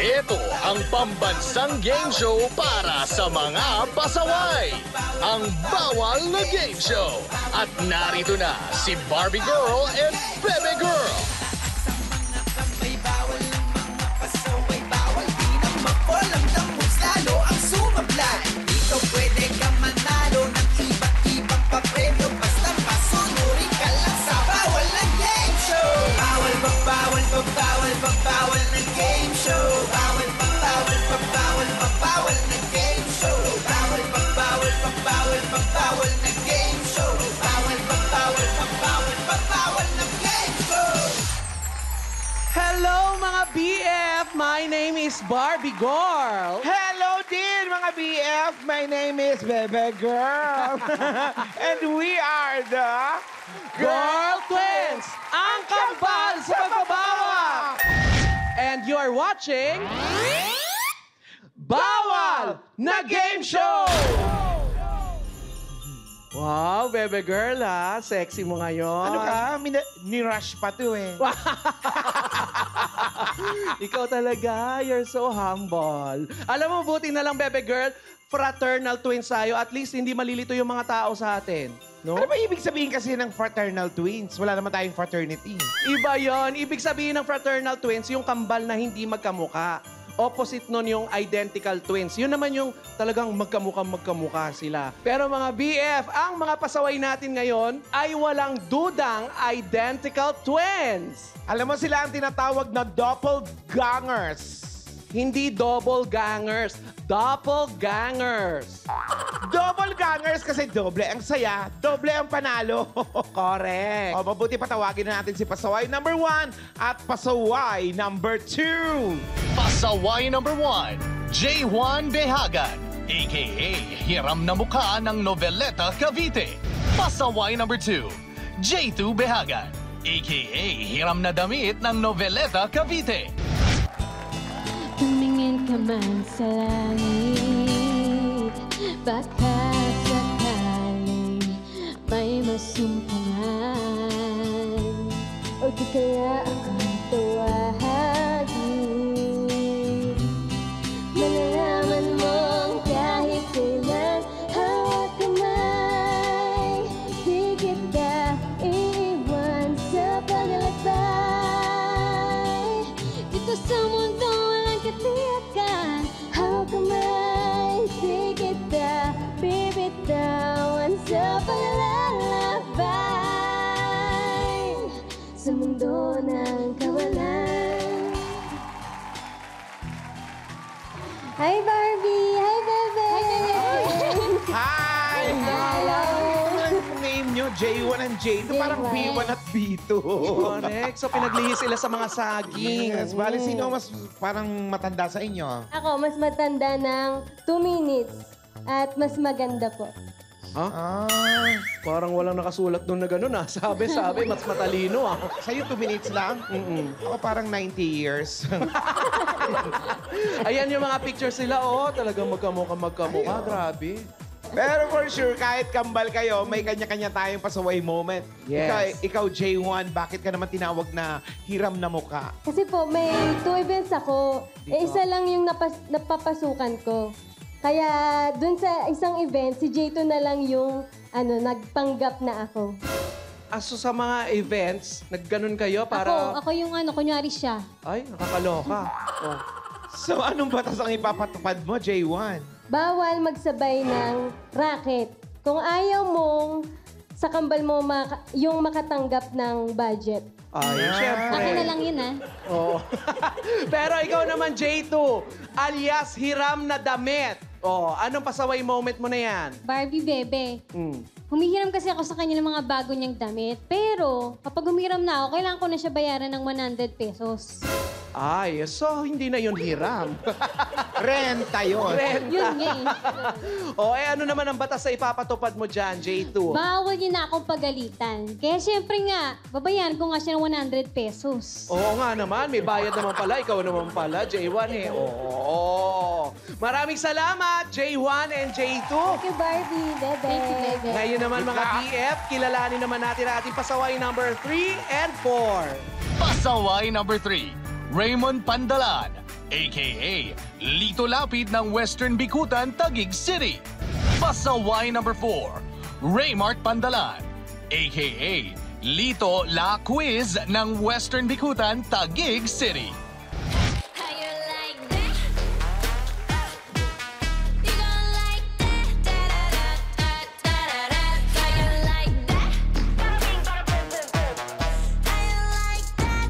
Ito ang pambansang game show para sa mga pasaway. Ang Bawal na Game Show. At narito na si Barbie Girl and Bebe Girl. Dito pwede ka manalo ng iba't ibang papremyo. Basta masunurin ka lang sa Bawal na Game Show. Bawal pa, bawal pa, bawal pa, bawal na game show. Bawal pa, bawal pa, bawal pa, bawal na game show. Bawal pa, bawal pa, bawal pa, bawal na game show. Bawal pa, bawal pa, bawal pa, bawal na game show. Hello mga BF! My name is Barbie Girl. Hello din mga BF! My name is Bebe Girl. And we are the... Girl Twins! Ang kambal sa pagbabawa! And you're watching... Bawal na Game Show! Wow, Bebe Girl ha. Sexy mo ngayon. Ano ka? Ni-rush pa to eh. Ikaw talaga, you're so humble. Alam mo, buti na lang, Bebe Girl, fraternal twins tayo. At least hindi malilito yung mga tao sa atin. No? Ano ba ibig sabihin kasi ng fraternal twins? Wala naman tayong fraternity. Iba yon. Ibig sabihin ng fraternal twins, yung kambal na hindi magkamuka. Opposite nun yung identical twins. Yun naman yung talagang magkamuka sila. Pero mga BF, ang mga pasaway natin ngayon ay walang dudang identical twins. Alam mo sila ang tinatawag na doppelgangers. Hindi double gangers, doppelgangers. Doppelgangers kasi doble ang saya, doble ang panalo. Correct. O, mabuti patawagin na natin si pasaway number 1 at pasaway number 2. Pasaway number 1, J1 Behagan, a.k.a. Hiram na Mukha ng Noveleta, Cavite. Pasaway number 2, J2 Behagan, a.k.a. Hiram na Damit ng Noveleta, Cavite. Tumingin ka man sa langit, baka sakaling may masumpangan, o di kaya akong tawagin. Malalaman mong kahit kailan hawak kamay, di kita iiwan sa paglalakbay. Dito sa mundo katiyakan, hawak kamay, di kita bibitawan sa paglalakbay sa mundo ng kawalan. Hi Barbie! Hi Bebe! Hi! Hello! Ang name nyo, J1 and J2. Parang B1 at B2. Correct. So pinaglihi sila sa mga saging. Yes, bali, sino mas parang matanda sa inyo? Ako, mas matanda ng 2 minutes at mas maganda po. Ha? Parang walang nakasulat doon na gano'n ah. Sabi, mas matalino ah. Sa'yo, 2 minutes lang? Ako parang 90 years. Ayan yung mga pictures sila, oh. Talagang magkamukha. Grabe. Pero for sure, kahit kambal kayo, may kanya-kanya tayong pasaway moment. Yes. Ikaw, J1, bakit ka naman tinawag na hiram na mukha? Kasi po, may 2 events ako. Isa lang yung napapasukan ko. Kaya dun sa isang event, si J2 na lang yung nagpanggap na ako. So sa mga events, nagganon kayo para... Ako yung kunyari siya. Ay, nakakaloka. Oh. So, anong batas ang ipapatupad mo, J1? Bawal magsabay ng racket. Kung ayaw mong sa kambal mo yung makatanggap ng budget. Ay, syempre. Akin na lang yun, Oo. Pero ikaw naman, J2, alias Hiram na Damit. Oh, anong pasaway moment mo na yan? Barbie Bebe. Humihiram kasi ako sa kanya ng mga bago niyang damit. Pero kapag humiram na ako, kailangan ko na siya bayaran ng 100 pesos. Ay, so hindi na yun hiram. Renta yun. Yun nga O, ano naman ang batas sa ipapatupad mo dyan, J2? Bawal niya na akong pagalitan. Kaya syempre nga, babayaran ko nga siya ng 100 pesos. Oo nga naman, may bayad naman pala. Ikaw naman pala, J1 eh. Oo. Maraming salamat, J1 and J2. Thank you, Barbie, Bebe. Thank you, Bebe. Ngayon naman mga BF, kilalanin naman natin ang ating pasaway number 3 and 4. Pasaway number 3, Raymond Pandalan, a.k.a. Lito Lapid ng Western Bikutan, Taguig City. Pasaway number 4, Raymart Pandalan, a.k.a. Lito La Quiz ng Western Bikutan, Taguig City. How you like that? You gon' like that? Da-da-da-da-da-da-da. How you like that? How you like that?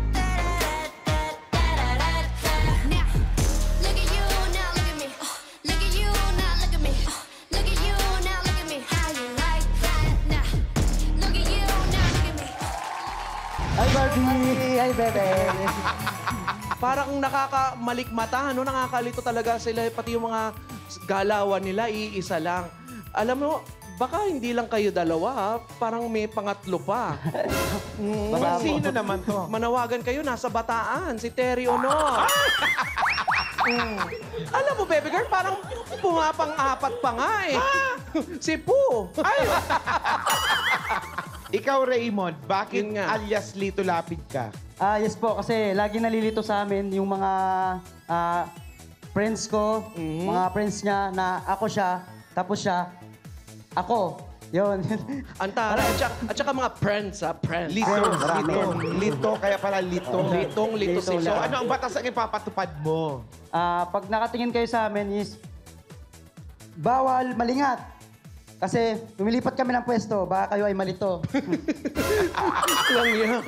Da-da-da-da-da-da-da. Now, look at you, now look at me. Look at you, now look at me. Look at you, now look at me. How you like that? Now, look at you, now look at me. Hi, Barbie! Hi, Bebe! Parang nakakamalikmata, no? Nakakalito talaga sila, pati yung mga galawan nila, iisa lang. Alam mo, baka hindi lang kayo dalawa, ha? Parang may pangatlo pa. Sino naman to? Manawagan kayo, nasa Bataan, si Terry Honor. Alam mo, baby girl, parang pumapang-apat pa nga eh. Si Poo. Ikaw, Raymond, bakit Yun nga. alias Lito Lapid ka? Yes po, kasi lagi nalilito sa amin yung mga friends ko, mga friends niya na ako siya, tapos siya, ako. Yun. Antara, at saka mga friends, ha? Friends. Lito, marami. Lito, kaya pala Lito. Lito Lito si So, lang. ano ang batas ang ipapatupad mo? Pag nakatingin kayo sa amin is, bawal malingat. Kasi lumilipat kami ng pwesto, baka kayo ay malito. Lang yan.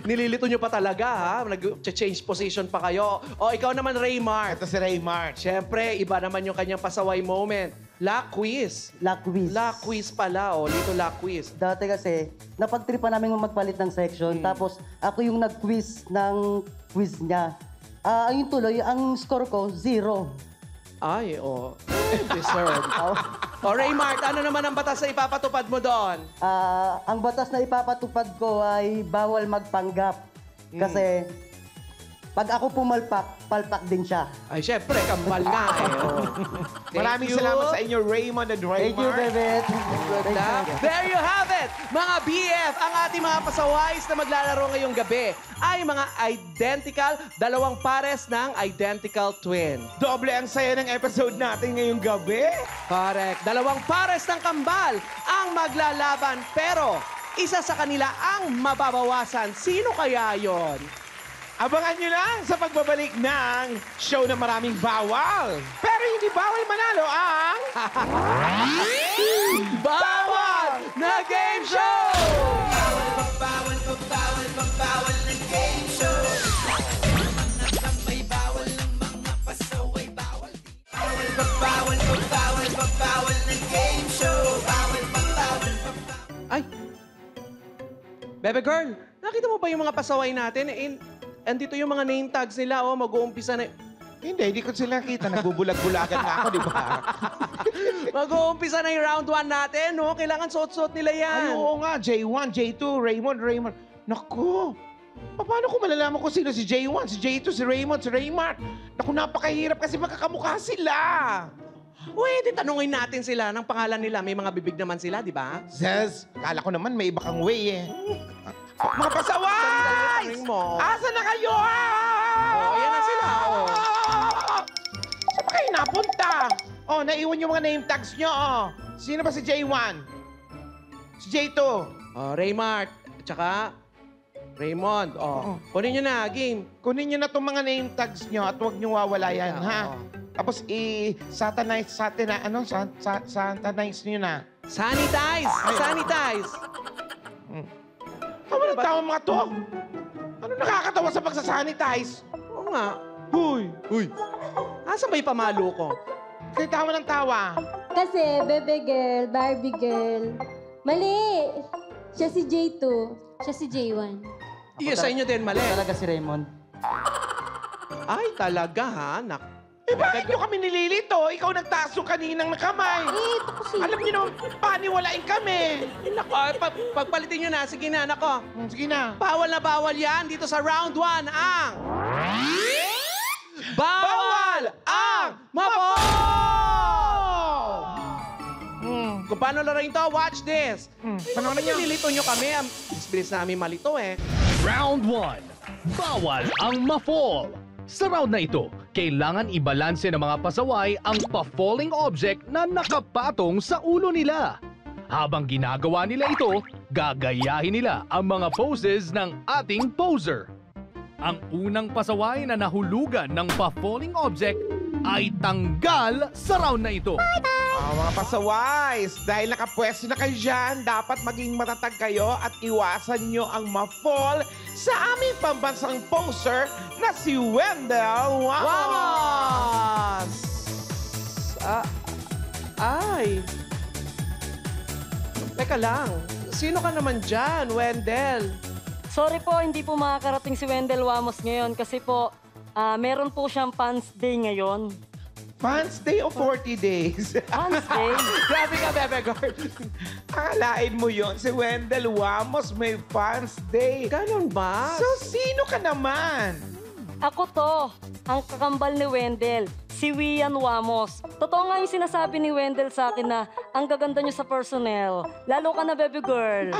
Nililito nyo pa talaga, ha? Nag-change position pa kayo. O, ikaw naman, Raymart. Ito si Raymart. Siyempre, iba naman yung kanyang pasaway moment. La Quiz. La quiz. La Quiz pala, o. Lito La Quiz. Dati kasi, napagtripan namin magpalit ng section, tapos ako yung nag-quiz ng quiz niya. Yung tuloy, ang score ko, 0. Ay, o. Deserved. O, Raymart, ano naman ang batas na ipapatupad mo doon? Ang batas na ipapatupad ko ay bawal magpanggap. Kasi pag ako pumalpak, palpak din siya. Ay, syempre, kambal nga, eh. O. Thank Maraming you. salamat sa inyo, Raymond and Raymart. Thank you, Bebet. Good luck. There you have it, mga BF. Ang ating mga pasaways na maglalaro ngayong gabi ay mga identical, dalawang pares ng identical twin. Doble ang saya ng episode natin ngayong gabi. Correct. Dalawang pares ng kambal ang maglalaban, pero isa sa kanila ang mababawasan. Sino kaya yon? Abangan nyo lang sa pagbabalik ng show na maraming bawal. Pero hindi bawal manalo ang... Bawal na game show! Bawal ng game show. Mga tambay bawal ng mga pasaway bawal. Bawal ng game show. Bawal. Ay! Bebe girl, nakita mo ba yung mga pasaway natin? Andito yung mga name tags nila, oh, mag-uumpisa na... Hindi ko sila kita. Nagbubulag-bulagan nga ako, di ba? Mag-uumpisa na yung round 1 natin, no? Kailangan suot-suot nila yan. Ay, oo nga. J1, J2, Raymond. Naku, paano ko malalaman kung sino si J1, si J2, si Raymond, si Raymart? Naku, napakahirap kasi magkakamukha sila. Pwede tanungin natin sila ng pangalan nila. May mga bibig naman sila, di ba? Zez, kala ko naman may iba kang way eh. Mga pasaway! Tanungin mo. Asa na kayo? Ayan na sila, oh. Saan ba kayo napunta? Oh, naiwan yung mga name tags nyo, oh. Sino ba si J1? Si J2? Oh, Raymart. At saka, Raymond. Oh, kunin nyo na, game. Kunin nyo na itong mga name tags nyo at huwag nyo wawala yan, ha? Oo. Tapos satanize nyo na. Sanitize! Sanitize! Tama na tama mga to. Ano nakakatawa sa pagsasanitize? Oo nga. Huy! Asan ba yung pamalo ko? Kaya tawa ng tawa. Kasi, Bebe girl, Barbie girl, mali! Siya si J2. Siya si J1. Iyo, sa inyo din, mali. Talaga si Raymond. Ay, talaga, ha? Eh, bakit nyo kami nililito? Ikaw nagtaas yung kaninang na kamay. Ito kasi. Alam nyo naman, paniwalain kami. Nako, pagpalitin nyo na. Sige na, nako. Sige na. Bawal na bawal yan dito sa round 1 ang... Bawal ang Mapo! Kung paano laruin to, watch this. Panoorin nyo. Nililito nyo kami. Bilis namin malito, eh. Round 1. Bawal ang ma-fall. Sa round na ito, kailangan ibalanse ng mga pasaway ang pa-falling object na nakapatong sa ulo nila. Habang ginagawa nila ito, gagayahin nila ang mga poses ng ating poser. Ang unang pasaway na nahulugan ng pa-falling object ay tanggal sa round na ito. Mga pasaways, dahil nakapwesto na kayo dyan, dapat maging matatag kayo at iwasan nyo ang ma-fall sa aming pambansang poser na si Wendell Wamos! Vamos! Ay! Teka lang, sino ka naman dyan, Wendell? Sorry po, hindi po makakarating si Wendell Wamos ngayon kasi po, meron po siyang fans day ngayon. Fans Day o 40 days? Fans day? Grabe ka, Bebe Girl. Akalain mo yon si Wendell Wamos may Fans Day. Ganon ba? So, sino ka naman? Ako to, ang kakambal ni Wendell, si Wian Wamos. Totoo nga yung sinasabi ni Wendell sa akin na ang gaganda niyo sa personnel. Lalo ka na, baby girl.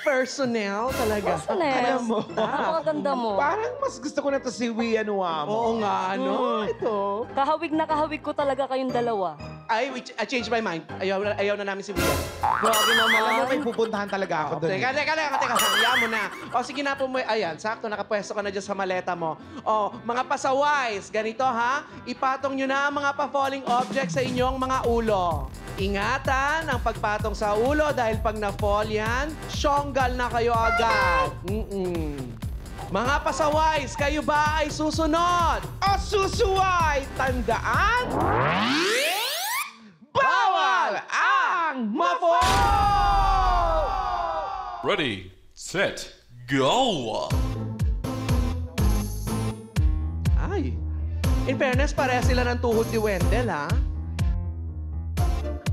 Personnel talaga. Personnel. Alam mo. Napakaganda mo. Parang mas gusto ko na to si Wian Wamos. Oo nga, ano? Ito. Kahawig na kahawig ko talaga kayong dalawa. Ay, I changed my mind. Ayaw na namin si William. Grabe Alam mo, naman. may pupuntahan talaga ako doon. Teka. Hayaan mo na. O, sige na po mo. Ayan, sakto, nakapwesto ka na dyan sa maleta mo. O, mga pasaways, ganito ha. Ipatong nyo na ang mga pa-falling objects sa inyong mga ulo. Ingatan ang pagpatong sa ulo dahil pag na-fall yan, syonggal na kayo agad. Mga pasaways, kayo ba ay susunod? O susuway, tandaan, bawal ang ma-fall! Ready, set, go! Ay, in fairness, pareha sila ng tuhod ni Wendell, ha?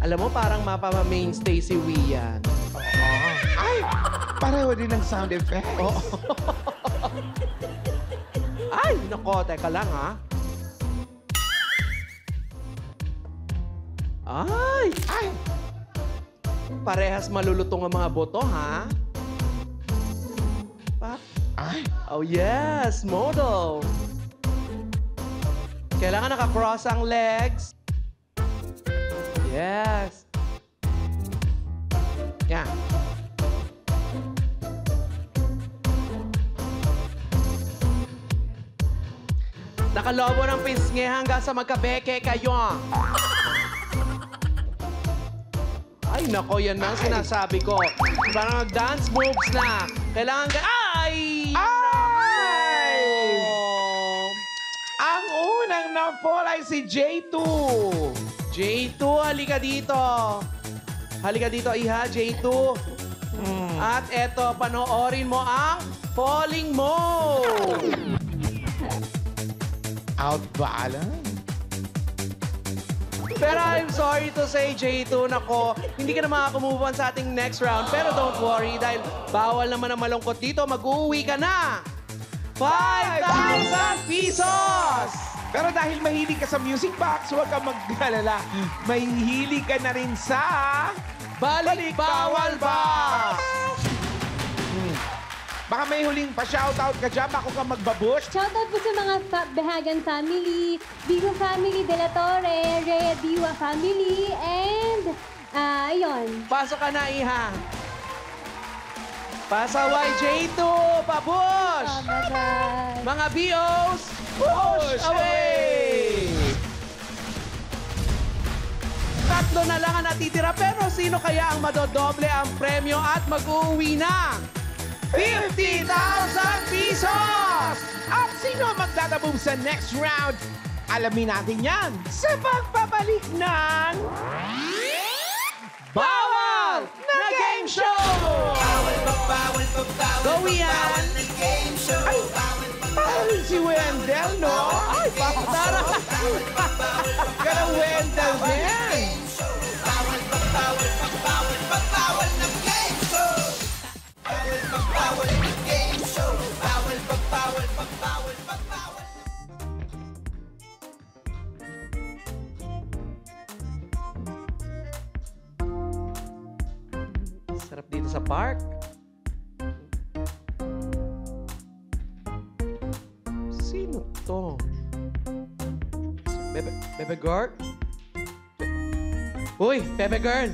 Alam mo, parang mapama-mainstay si Wian. Ay, pareho din ng sound effect. Oo. Ay, nako, teka lang, ha? Ay! Parehas malulutong ang mga boto, ha? Ay, Oh, yes! Model! Kailangan naka-cross ang legs. Yes. Yan. Nakalobo ng pisngi hanggang sa magkabeke kayo. Ay, nako, yan na ang sinasabi ko. Parang dance moves na. Kailangan Ay! Ay! Oh. Ang unang na-fall ay si J2. J2, halika dito. Halika dito, iha, J2. At eto, panoorin mo ang falling mo. Out balance. Pero I'm sorry to say, J2, nako, hindi ka na makaka-move on sa ating next round. Pero don't worry, dahil bawal naman ang malungkot dito, mag-uwi ka na. 5,000 pesos! Pero dahil mahilig ka sa music box, huwag kang mag-alala. May hilig ka na rin sa... Balik Bawal Box! Baka may huling pa-shoutout ka dyan, ako ka magbabush. Shoutout po sa mga Behagan family, Bigo family, De La Torre, Rhea Diwa family, and ayun. Pasok ka na, iha. Pasaway, J2, pabush! Bye-bye. Mga BOs, push away! Tatlo na lang ang natitira, pero sino kaya ang madodoble ang premyo at mag-uwi na? 50,000 pesos! At sino ang magdadabog sa next round? Alamin natin yan sa pagbabalik ng... Bawal na Game Show! Go, Ian! Ay, parang si Wendell, no? Ay, tara! Kaya Wendell din. Sarap dito sa park. Sino to? Bebe girl? Uy, Bebe girl!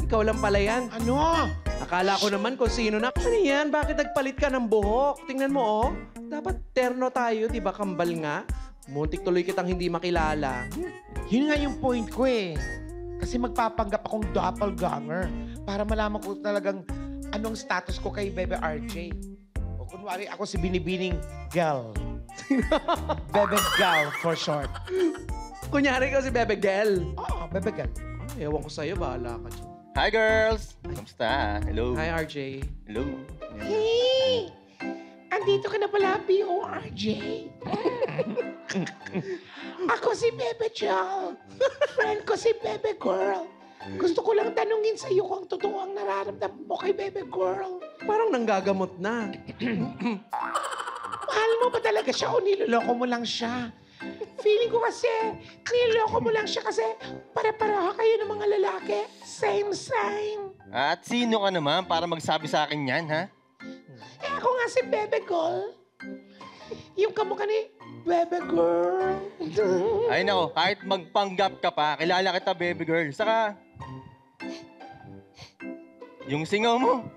Ikaw lang pala yan. Ano? Akala ko naman kung sino na. Ano yan? Bakit nagpalit ka ng buhok? Tingnan mo, oh. Dapat terno tayo, di ba? Kambal nga. Muntik tuloy kitang hindi makilala. Yun nga yung point ko eh. Kasi magpapanggap akong doppelganger para malaman ko talagang anong status ko kay Bebe RJ. O kunwari ako si Binibining Gal. Bebe Gal for short. Kunyari ko si Bebe Gel. Oo, Bebe Gal. Ay, ewan ko sa'yo, bahala ka dyan. Hi, girls! Kamusta? Hello. Hi, RJ. Hello. Hey! Andito ka na pala, BORJ. Ako si Bebe Chal. Friend ko si Bebe Girl. Gusto ko lang tanungin sa'yo kung totoo ang nararamdaman mo kay Bebe Girl. Parang nanggagamot na. Mahal mo ba talaga siya o niloloko mo lang siya? Feeling ko kasi, niloloko mo lang siya kasi para-paraha kayo ng mga lalaki. Same. At sino ka naman para magsabi sa akin yan, ha? Eh ako nga si Bebe Girl. Yung kamukha ni Bebe Girl. Ay nako, kahit magpanggap ka pa, kilala kita, baby girl. Saka, yung singaw mo.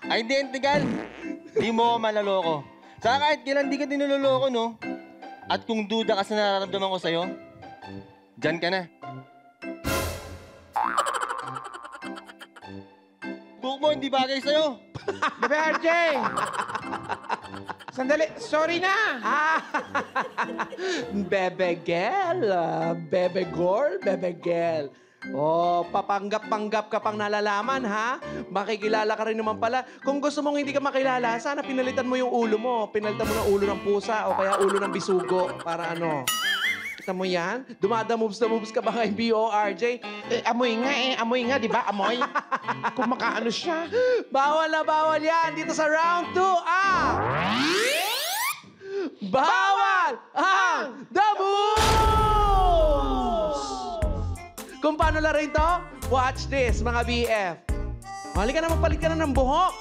Identical. Di mo ako malaloko. Saka kahit kailan di ka dinuloloko, no? At kung duda ka sa nararamdaman ko sa'yo, dyan ka na. Buhok mo, hindi bagay sa'yo. Bebe RJ! Sandali, sorry na! Bebe Gel. Bebe Girl, Bebe Gel. Oh, papanggap-panggap ka pang nalalaman, ha? Makikilala ka rin naman pala. Kung gusto mong hindi ka makilala, sana pinalitan mo yung ulo mo. Pinalitan mo ng ulo ng pusa o kaya ulo ng bisugo. Para ano? Kita mo yan? Dumada-moves na moves ka ba kay BORJ? Amoy nga, di ba? Amoy. Kung makaano siya. Bawal na bawal yan dito sa round 2, Bawal ang The Moves! Kung paano laruin to, watch this, mga BF. Halika na, magpalit ka na ng buhok.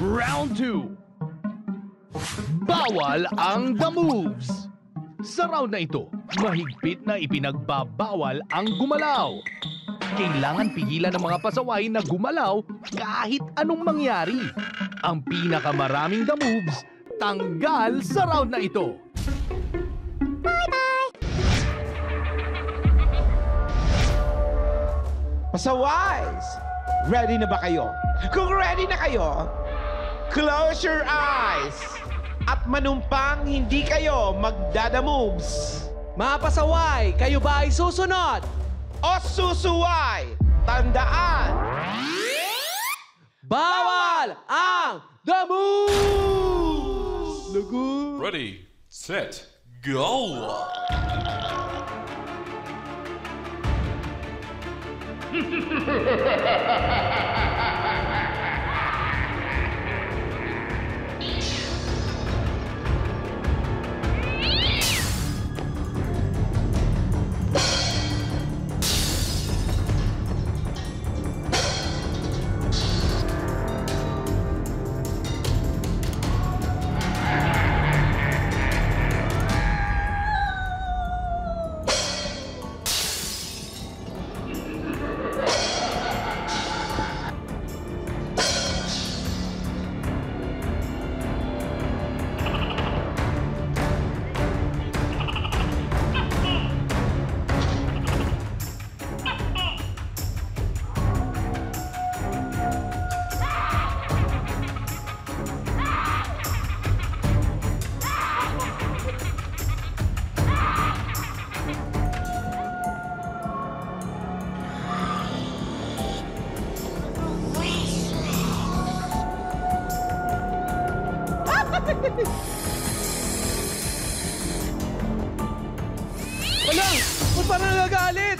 Round 2. Bawal ang The Moves. Sa round na ito, mahigpit na ipinagbabawal ang gumalaw. Kailangan pigilan ng mga pasaway na gumalaw kahit anong mangyari. Ang pinakamaraming The Moves, tanggal sa round na ito. Pasaways! Ready na ba kayo? Kung ready na kayo, close your eyes! At manumpang hindi kayo magdada-moves. Mga pasaway, kayo ba ay susunod? O susuway! Tandaan! Bawal ang The Moves! Lagoon! Ready, set, go! Wala! Ba't parang nagagalit?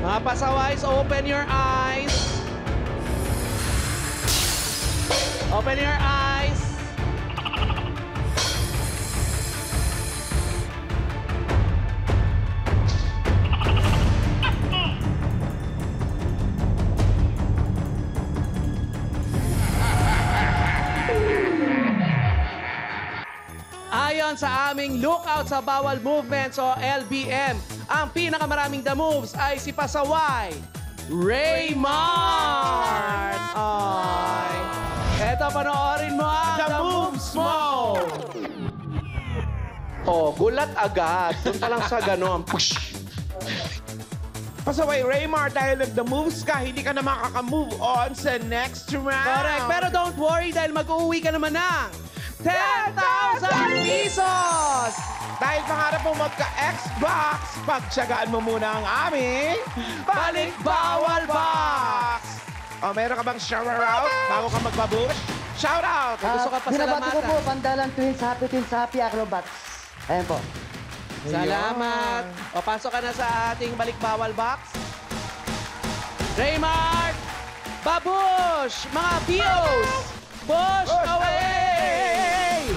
Mga pasaways, open your eyes. Open your eyes. naman sa aming Lookout sa Bawal Movements o LBM. Ang pinakamaraming the moves ay si Pasaway Raymart. Ay. Eto, panoorin mo ang The moves mo. Oh, gulat agad. Doon pa lang sa ganon. Pasaway Raymart, dahil nag-the moves ka, hindi ka na makaka-move on sa next round. Correct. Pero don't worry dahil mag-uwi ka naman ng 10,000 pesos! Dahil pangarap mo magka-Xbox, pagtsagaan mo muna ang aming Balik Bawal Box! O, meron ka bang shout-out bago ka magbabush? Shout-out! Gusto ka pa Binabati ko po, salamatan. Pandalan Twins, Happy Acrobats. Ayan po. Salamat. O, pasok ka na sa ating Balik Bawal Box. Raymart! Babush! Mga bios! Push away!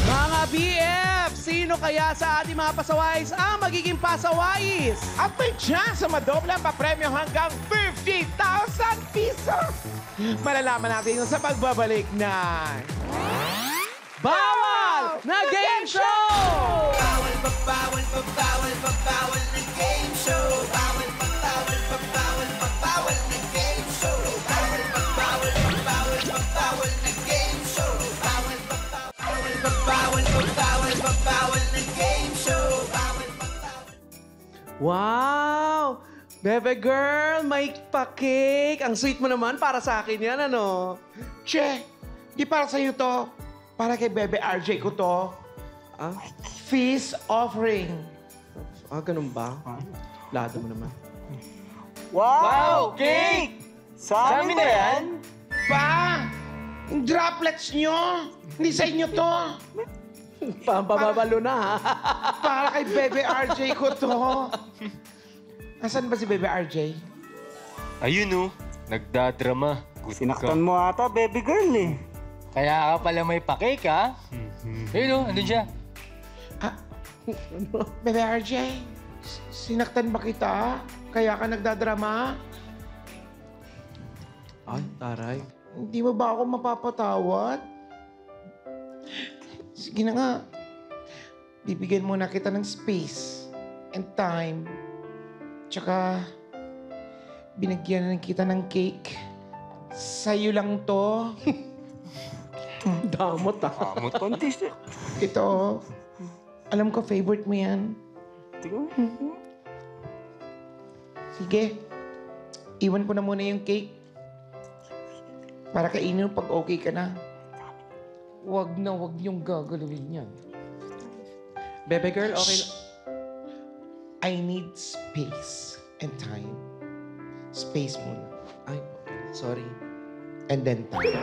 Mga BF, sino kaya sa ating mga pasawais ang magiging pasawais? At may chance sa madoble ang papremyo hanggang 50,000 pesos. Malalaman natin yun sa pagbabalik na... Bawal na Game Show! Bawal na game show. Bawal na game show. Bawal na game show. Bawal na game show. Wow! Bebe girl, may pa-cake. Ang sweet mo naman para sa akin yan, ano? Che, di para sa'yo to. Para kay Bebe RJ ko to. Ah? Feast offering. Ah, ganun ba? Lado mo naman. Wow! Cake! Sa amin na yan? Pa! Droplets nyo! Hindi sa inyo to. Pampababalo na, ha? Para kay Bebe RJ ko to. Asan ba si Bebe RJ? Ayun nagdadrama. Sinaktan mo ata, baby girl eh. Kaya ka pala may pa-cake, ha? Ayun andun siya. Bebe RJ, sinaktan ba kita? Kaya ka nagdadrama? Ay, taray. Hindi mo ba ako mapapatawad? Sige na nga. Bibigyan muna kita ng space and time. Tsaka, binigyan kita ng cake. Sa'yo lang to. Damot, ha? Amot kontis eh. Ito, alam ko favorite mo yan. Sige, iwan ko na muna yung cake. Para kainin mo pag okay ka na. Wag yung gagalawin yan. Bebe girl, okay lang. I need space and time. Space muna. Ay, sorry. And then time.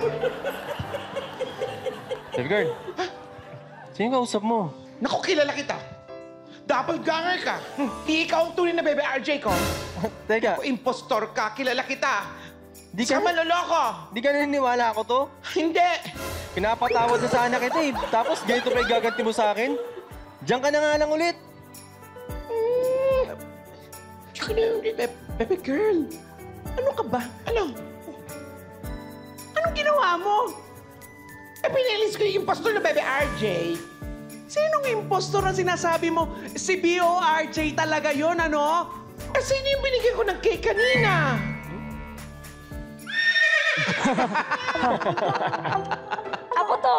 Baby girl, sino kausap mo? Naku, kilala kita. Doppelganger ka. Di ikaw ang tunay na Bebe RJ ko. Teka, Kung impostor ka, kilala kita. di Di ka ka, maloloko. di ka naniniwala ako to? Hindi. Pinapatawad na sana kita eh. Tapos ganito pa igaganti mo sa akin? Diyan ka na nga lang ulit. Bebe girl, ano ka ba? Ano? Anong ginawa mo? Pinilis ko yung impostor na Bebe RJ. Sinong impostor na sinasabi mo? Si BORJ talaga yon, ano? Sino yung binigyan ko ng cake kanina? Ako to!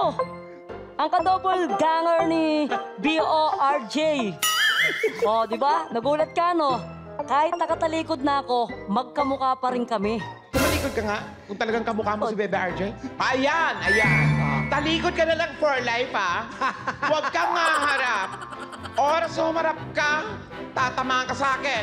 Ang ka-double ganger ni BORJ. O, di ba? Nagulat ka, no? Kahit nakatalikod na ako, magkamukha pa rin kami. Tumalikod ka nga kung talagang kamukha mo si Bebe RJ. Ayan, ayan. Talikod ka na lang for life, ha? Huwag kang haharap. Oras na humarap ka, tatamaan ka sa akin.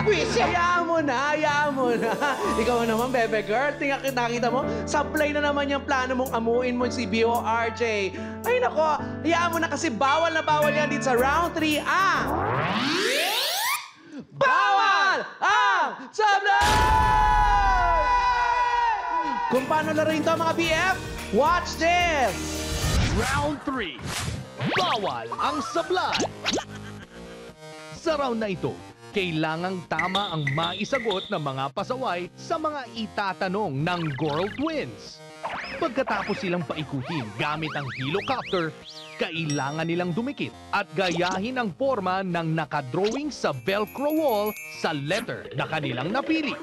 Wisit! Hayaan mo na, hayaan mo na. Ikaw naman, Bebe girl, nakita mo, sablay na naman yung plano mong amuin mo si BORJ. Ay nako, hayaan mo na kasi bawal na bawal yan dito sa round 3 ang... Bawal ang sablay! Kung paano laruin to mga BF, watch this! Round 3. Bawal ang sablay. Sa round na ito, kailangang tama ang maisagot ng mga pasaway sa mga itatanong ng Girl Twins. Pagkatapos silang paikutin gamit ang helicopter, kailangan nilang dumikit at gayahin ang forma ng nakadrawing sa Velcro wall sa letter na kanilang napili.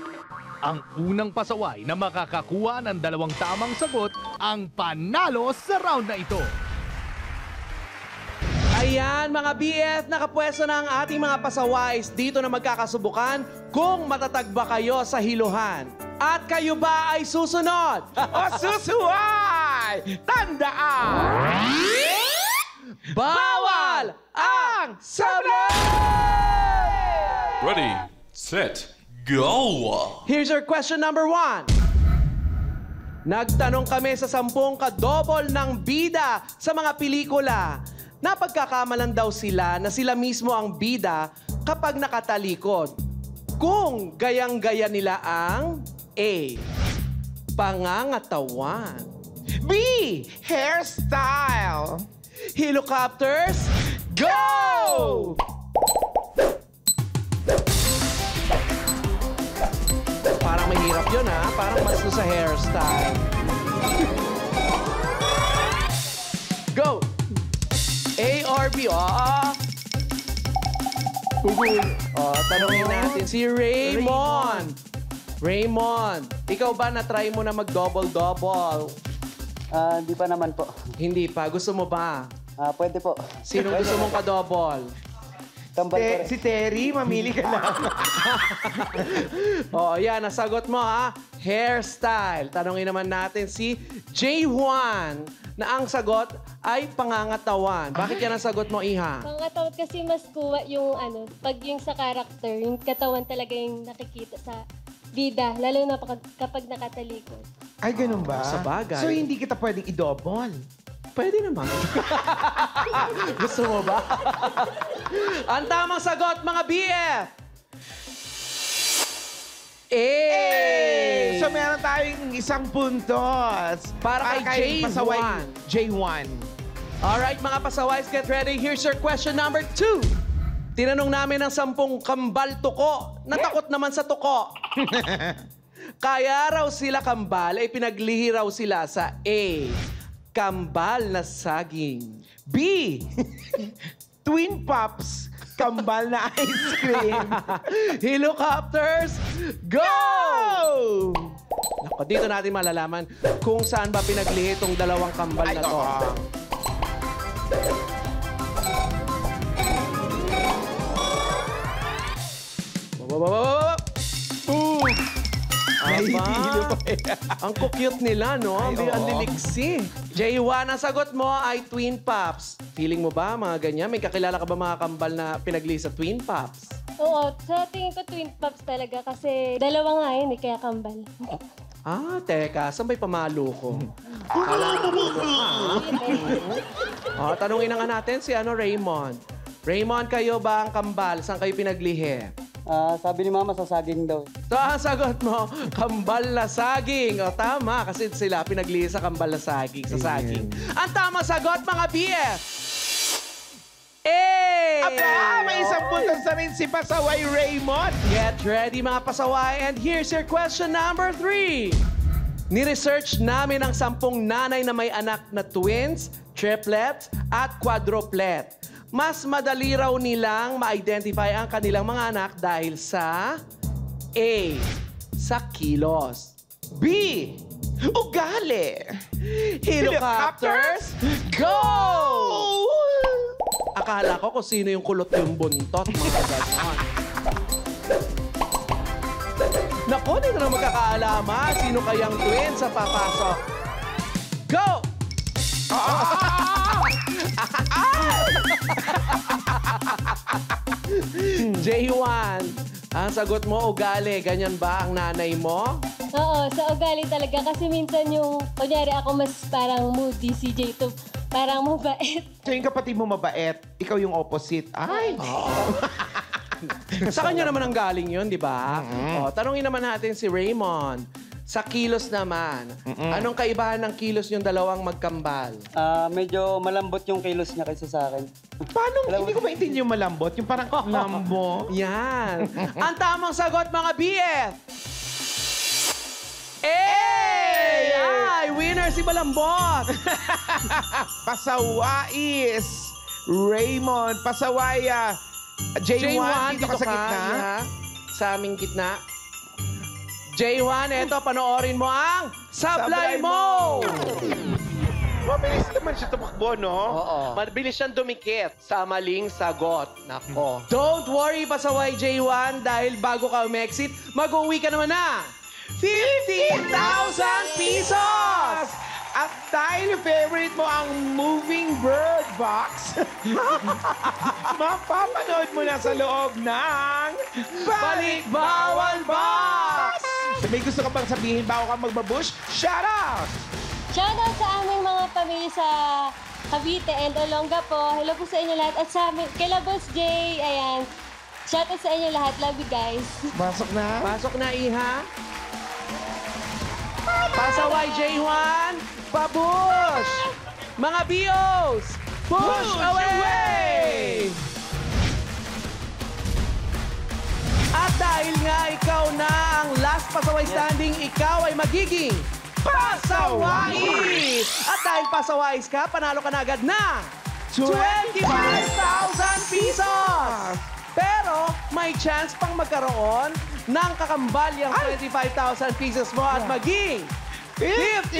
Ang unang pasaway na makakakuha ng 2 tamang sagot ang panalo sa round na ito. Ayan, mga BF, nakapwesto na ang ating mga pasaways dito na magkakasubukan kung matatag ba kayo sa hiluhan. At kayo ba ay susunod? O susuway! Tandaan! Bawal ang sablay! Ready, set, go! Here's your question number 1. Nagtanong kami sa 10 kadobol ng bida sa mga pelikula. Napagkakamalan daw sila na sila mismo ang bida kapag nakatalikod. Kung gayang-gaya nila ang A. Pangangatawan. B. Hairstyle. Helicopters, go! Parang mahirap yun, ha? Parang mas sa hairstyle. Go! A or B? Tanungin natin si Raymond. Raymond, ikaw ba na-try mo na mag-double-double? Hindi pa naman po. Hindi pa. Gusto mo ba? Pwede po. Sino gusto mong ka-double? Si Terry, mamili ka lang. Yan. Nasagot mo, ha? Hairstyle. Tanungin naman natin si J1 na ang sagot ay pangangatawan. Bakit yan ang sagot mo, Iha? Pangatawan kasi mas kuha yung pag yung sa character, yung katawan talaga yung nakikita sa bida, lalo na kapag nakatalikod. Ay, ganun ba? Sa bagay. So, hindi kita pwedeng i-double? Pwede naman. Gusto mo ba? Ang tamang sagot, mga BF! So, meron tayong 1 puntos. Para kay J1. J1. Alright, mga pasaways, get ready. Here's your question number 2. Tinanong namin ang 10 kambal tuko. Natakot naman sa tuko. Kaya raw sila kambal, ay pinaglihi raw sila sa A. Kambal na saging. B. Twin Pops. Kambal na ice cream. Helicopters, go! Naku, dito natin malalaman kung saan ba pinaglihi itong 2 kambal na to. Ang cute nila, no? Ang liliksi. J1, ang sagot mo ay Twin Pops. Feeling mo ba, mga ganyan? May kakilala ka ba mga kambal na pinagli sa Twin Pops? Oo, sa tingin ko Twin Pops talaga kasi 2 nga yun kaya kambal. Teka, saan ba'y pamalo ko? Tanungin na nga natin si Raymond. Raymond, kayo ba ang kambal? Saan kayo pinaglihi? Sabi ni Mama, sa saging daw. So, ang sagot mo, kambal na saging. Tama, kasi sila pinaglihi sa kambal na saging, sa saging. Ang tama sagot, mga BF! May 1 puntos na rin si Pasaway Raymond. Get ready, mga pasaway. And here's your question number 3. Ni-research namin ang 10 nanay na may anak na twins, triplets, at quadruplet. Mas madali raw nilang ma-identify ang kanilang mga anak dahil sa A. Sa kilos. B. Ugali. Helicopters, go! Akala ko kung sino yung kulot yung buntot, mga ganon. Naku, dito na magkakaalaman. Sino kayang twins sa papasok? Go! J1, ang sagot mo, ugali. Ganyan ba ang nanay mo? Oo, sa ugali talaga. Kasi minsan yung, kunyari ako mas parang moody, si J2, parang mabait. So yung kapatid mo mabait, ikaw yung opposite. Ay! Sa kanya naman ang galing yun, di ba? Tanungin naman natin si Raymond. Sa kilos naman, anong kaibahan ng kilos yung 2 magkambal? Medyo malambot yung kilos niya kaysa sa akin. Paano? Hindi ko maintindihan yung malambot. Yung parang lambo. Yan. Ang tamang sagot, mga BF! Yan! Ay, winner si Balambot! Pasawais. Raymond. Pasawaya. J1, dito ka sa gitna. Iha, sa aming gitna. J1, eto, panoorin mo ang Sablay Mo! Mabilis naman siya tumakbo, no? Oo. Mabilis siyang dumikit sa maling sagot. Nako. Don't worry, pasaway J1, dahil bago ka umexit, mag-uwi ka naman na 50,000 pesos! At dahil favorite mo ang Moving Bird Box, mapapanood mo na sa loob ng Balik Bawal Box! May gusto ka bang sabihin bago ka magbabush? Shout out! Shoutout sa aming mga pamilya sa Cavite and Olonga po. Hello po sa inyo lahat. At sa amin, kay Labos J, ayan. Shoutout sa inyo lahat. Love you guys. Pasok na. Pasok na, Iha. Pasaway J1, pabush! Mga bios, push away! At dahil nga ikaw na ang last pasaway standing, ikaw ay magiging pasawais! At dahil pasawais ka, panalo ka na agad na 25,000 pesos! Pero may chance pang magkaroon ng kakambalyang 25,000 pesos mo at maging 50,000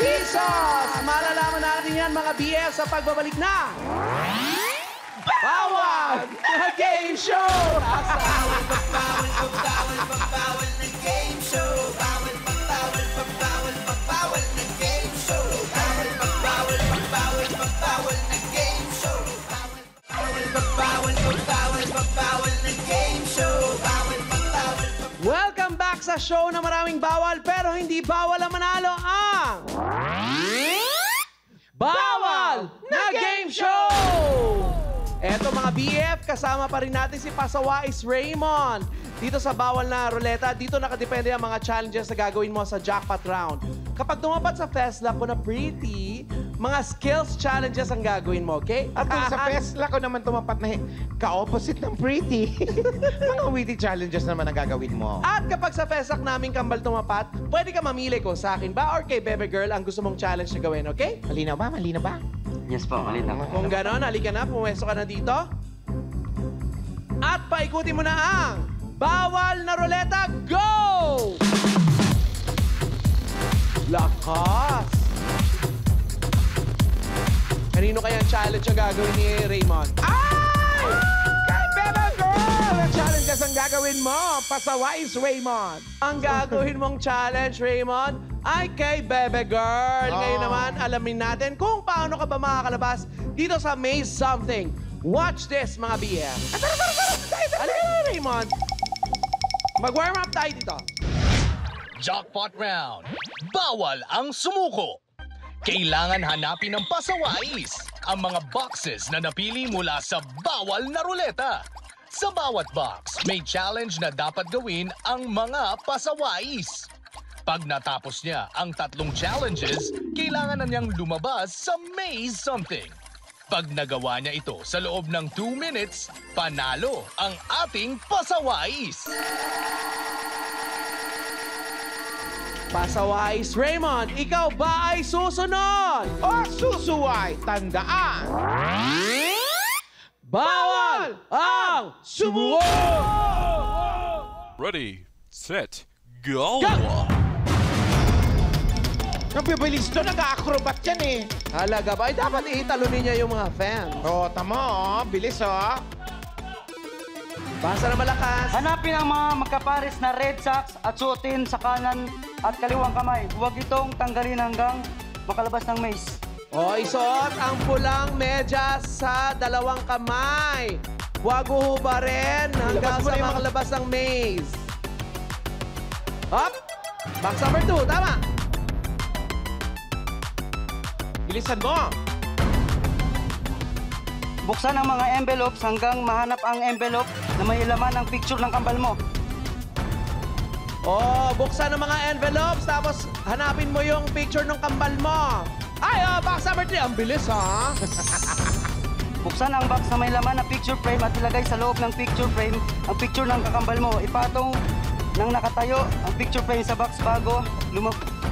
pesos! Malalaman natin yan mga BF sa pagbabalik na Bawal na Game Show! Bawal na game show. Bawal na game show. Bawal na game show. Bawal na game show. Welcome back sa show na maraming bawal pero hindi bawal ang manalo ang Bawal na Game Show! Eto mga BF, kasama pa rin natin si Pasawais Raymond. Dito sa Bawal na Ruleta, dito nakadepende ang mga challenges na gagawin mo sa jackpot round. Kapag tumapat sa Fesla po na pretty, mga skills challenges ang gagawin mo, okay? At kung sa Fesla ko naman tumapat na ka-opposite ng pretty, mga witty challenges naman ang gagawin mo. At kapag sa Fesak namin kambal tumapat, pwede ka mamili kung sa akin ba or kay Bebe Girl ang gusto mong challenge na gawin, okay? Malinaw ba? Malinaw ba? Yes po, malinaw. Kung gano'n, halika na, pumesto ka na dito. At paikutin mo na ang Bawal na Ruleta, go! Lakas! Kanino kaya ang challenge ang gagawin ni Raymond? Ay! Kay Bebe Girl! Ang challenges ang gagawin mo, Pasawais Raymond. Ang gagawin mong challenge, Raymond, ay kay Bebe Girl. Oh. Ngayon naman, alamin natin kung paano ka ba makakalabas dito sa Maze Something. Watch this, mga BF. Halika na, Raymond. Mag-warm up tayo dito. Jackpot round. Bawal ang sumuko. Kailangan hanapin ng pasawais ang mga boxes na napili mula sa Bawal na Ruleta. Sa bawat box, may challenge na dapat gawin ang mga pasawais. Pag natapos niya ang 3 challenges, kailangan na niyang lumabas sa Maze Something. Pag nagawa niya ito sa loob ng 2 minutes, panalo ang ating pasawais. Pasawais Raymond, ikaw ba ay susunod? O susuway, tandaan! Bawal ang sumuko! Ready, set, go! Nabibilis to, nag-acrobat yan eh. Halaga ba? Ay, dapat italunin niya yung mga fans. O, tama oh, bilis oh. Basa na malakas. Hanapin ang mga magkapares na red socks at suotin sa kanan at kaliwang kamay. Huwag itong tanggalin hanggang makalabas ng maze. O, isuot ang pulang medyas sa 2 kamay. Huwag uhubarin hanggang sa makalabas ng maze. Up! Box number 2, tama. Bilisan mo. Buksan ang mga envelopes hanggang mahanap ang envelope na may laman ng picture ng kambal mo. O, buksan ang mga envelopes tapos hanapin mo yung picture ng kambal mo. Ay, box number 3. Ang bilis, ha? Buksan ang box na may laman na picture frame at ilagay sa loob ng picture frame ang picture ng kakambal mo. Ipatong ng nakatayo ang picture frame sa box bago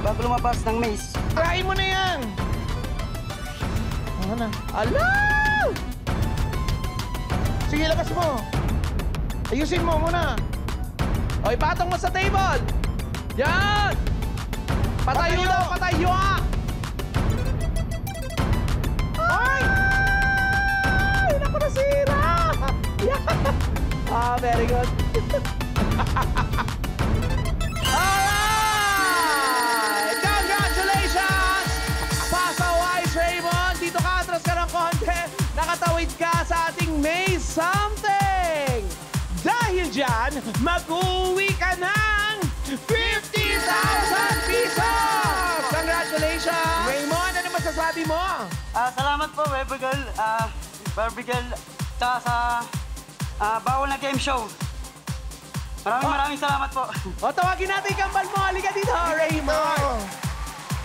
bago lumabas ng maze. Try mo na yan! Ano na? Ala! Sige, labas mo. Ayusin mo muna. O, ipatong mo sa table. Yan! Patayo Patayo! daw, patayo! Ay! Ay, naku, nasira! Yan! Very good. Alright! Congratulations! Pasawise, Raymond! Dito ka, atras ka ng konti. Nakatawid ka sa ating May Something! Dahil dyan, mag-uwi ka ng 50,000 pesos! Congratulations! Raymond, ano masasabi mo? Salamat po, Weber Girl, Barbie Girl, tsaka sa bawal na game show. Maraming salamat po. O, tawagin natin yung kambal mo. Halika dito, Raymond.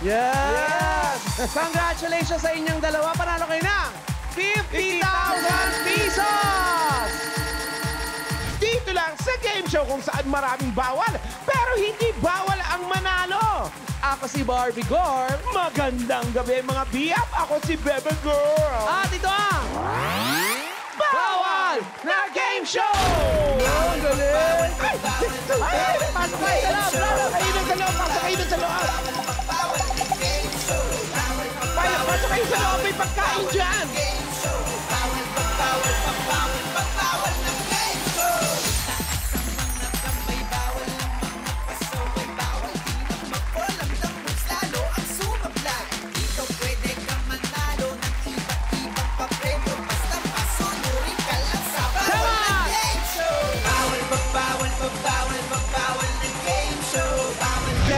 Yes! Congratulations sa inyong dalawa. Panalo kayo ng 50,000 pesos! Dito lang sa game show kung saan maraming bawal, pero hindi bawal ang manalo. Ako si Barbie Girl. Magandang gabi mga BF. Ako si Bebe Girl. At ito ang Bawal na Game Show! Ang galing! Ay, pasok kayo sa loob! Pasok kayo sa loob! Pasok kayo sa loob! May pagkain dyan!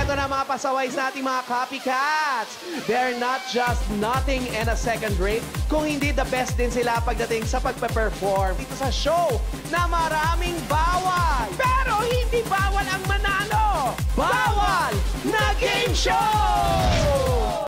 Ito na mga pasaways nating mga copycats. They're not just nothing and a second rate, kung hindi the best din sila pagdating sa pagpe-perform dito sa show na maraming bawal. Pero hindi bawal ang manalo! Bawal na Game Show!